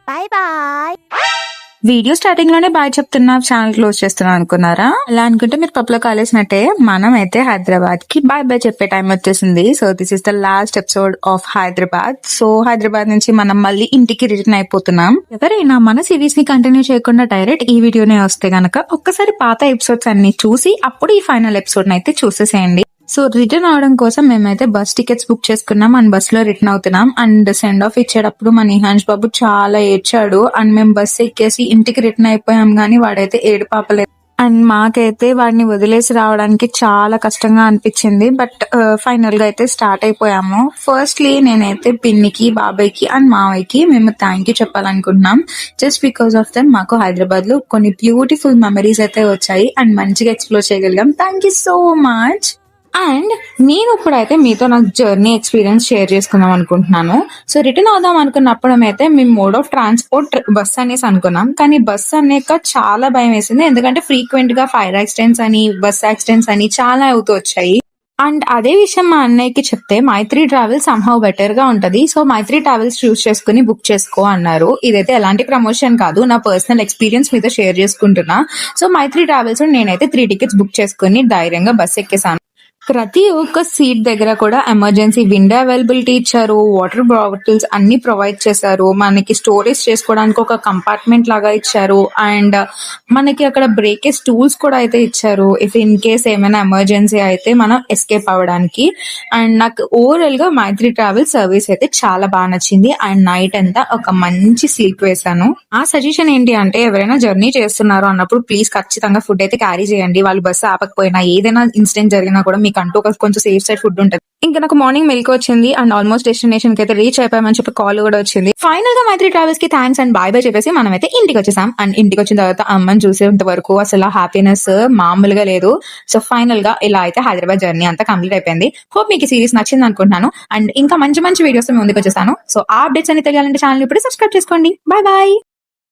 Bye bye. Video starting లోనే bye చెప్తున్నా, channel close చేస్తున్నా అనుకున్నారా? అలా అనుకుంటే మీరు పప్పులో కాలేసినట్టే. మనం అయితే హైదరాబాద్ కి బాయ్ బాయ్ చెప్పే టైం వచ్చేసింది. So this is the last episode of Hyderabad. So Hyderabad నుంచి మనం మళ్ళీ ఇంటికి రిటర్న్ అయిపోతున్నాం. ఎవరైనా మన సిరీస్ ని కంటిన్యూ చేయకుండా డైరెక్ట్ ఈ వీడియోనే వస్తే గనక ఒక్కసారి పాత ఎపిసోడ్స్ అన్ని చూసి అప్పుడు ఈ ఫైనల్ ఎపిసోడ్ అయితే చూసేసేయండి. సో రిటర్న్ అవడం కోసం మేమైతే బస్ టికెట్స్ బుక్ చేసుకున్నాం అండ్ బస్ లో రిటర్న్ అవుతున్నాం. అండ్ సెండ్ ఆఫ్ ఇచ్చేటప్పుడు మన నిహాన్స్ బాబు చాలా ఏడ్చాడు. అండ్ మేము బస్ ఎక్కేసి ఇంటికి రిటర్న్ అయిపోయాం గానీ వాడైతే ఏడు పాపలేదు. అండ్ మాకైతే వాడిని వదిలేసి రావడానికి చాలా కష్టంగా అనిపించింది. బట్ ఫైనల్ గా అయితే స్టార్ట్ అయిపోయాము. ఫస్ట్లీ నేనైతే పిన్నికి, బాబాయ్కి అండ్ మావయ్యకి మేము థ్యాంక్ యూ చెప్పాలనుకుంటున్నాం. జస్ట్ బికాస్ ఆఫ్ దెమ్ మాకు హైదరాబాద్ లో కొన్ని బ్యూటిఫుల్ మెమరీస్ అయితే వచ్చాయి అండ్ మంచిగా ఎక్స్ప్లోర్ చేయగలిగాం. Thank you so much. And నేను ఇప్పుడైతే మీతో నా జర్నీ ఎక్స్పీరియన్స్ షేర్ చేసుకుందాం అనుకుంటున్నాను. సో రిటర్న్ అవుదాం అనుకున్నప్పుడు అయితే మేము మోడ్ ఆఫ్ ట్రాన్స్పోర్ట్ బస్ అనేసి అనుకున్నాం. కానీ బస్ అనేక చాలా భయం వేసింది. ఎందుకంటే ఫ్రీక్వెంట్ గా ఫైర్ యాక్సిడెంట్స్ అని, బస్ యాక్సిడెంట్స్ అని చాలా అవుతూ వచ్చాయి. అండ్ అదే విషయం మా అన్నయ్యకి చెప్తే మైత్రి ట్రావెల్స్ సమ్హౌ బెటర్ గా ఉంటది, సో మైత్రి ట్రావెల్స్ చూస్ చేసుకుని బుక్ చేసుకో అన్నారు. ఇదైతే ఎలాంటి ప్రమోషన్ కాదు, నా పర్సనల్ ఎక్స్పీరియన్స్ మీతో షేర్ చేసుకుంటున్నా. సో మైత్రి ట్రావెల్స్ నేనైతే 3 టికెట్స్ బుక్ చేసుకుని ధైర్యంగా బస్ ఎక్కేసాను. ప్రతి ఒక్క సీట్ దగ్గర కూడా ఎమర్జెన్సీ విండో అవైలబిలిటీ ఇచ్చారు, వాటర్ బాటిల్స్ అన్ని ప్రొవైడ్ చేశారు, మనకి స్టోరేజ్ చేసుకోవడానికి ఒక కంపార్ట్మెంట్ లాగా ఇచ్చారు. అండ్ మనకి అక్కడ బ్రేకేజ్ టూల్స్ కూడా అయితే ఇచ్చారు, ఇఫ్ ఇన్ కేస్ ఏమైనా ఎమర్జెన్సీ అయితే మనం ఎస్కేప్ అవ్వడానికి. అండ్ నాకు ఓవరాల్ గా మైత్రి ట్రావెల్ సర్వీస్ అయితే చాలా బాగా నచ్చింది. అండ్ నైట్ అంతా ఒక మంచి స్లీప్ వేసాను. ఆ సజెషన్ ఏంటి అంటే, ఎవరైనా జర్నీ చేస్తున్నారు అన్నప్పుడు ప్లీజ్ ఖచ్చితంగా ఫుడ్ అయితే క్యారీ చేయండి. వాళ్ళు బస్సు ఆపకపోయినా, ఏదైనా ఇన్సిడెంట్ జరిగినా కూడా మీకు అంటూ ఒక కొంచెం సేఫ్ సైడ్ ఫుడ్ ఉంటుంది. ఇంకా నాకు మార్నింగ్ మెయిల్ వచ్చింది అండ్ ఆల్మోస్ట్ డెస్టినేషన్ కి అయితే రీచ్ అయిపోయామని చెప్పి కాల్ కూడా వచ్చింది. ఫైనల్ గా మైత్రి ట్రావెల్స్ కి థ్యాంక్స్ అండ్ బాయ్ బాయ్ చెప్పేసి మనం అయితే ఇంటికి వచ్చేసాం. అండ్ ఇంటికి వచ్చిన తర్వాత అమ్మని చూసేంత వరకు అసలు హ్యాపీనెస్ మామూలుగా లేదు. సో ఫైనల్ గా ఇలా అయితే హైదరాబాద్ జర్నీ అంతా కంప్లీట్ అయిపోయింది. హోప్ మీకు ఈ సిరీస్ నచ్చింది అనుకుంటున్నాను. అండ్ ఇంకా మంచి మంచి వీడియోస్ ముందుకు వచ్చేసాను. సో ఆ అప్డేట్స్ అన్ని తెలియాలంటే ఛానల్ ఇప్పుడు సబ్స్క్రైబ్ చేసుకోండి. Bye bye.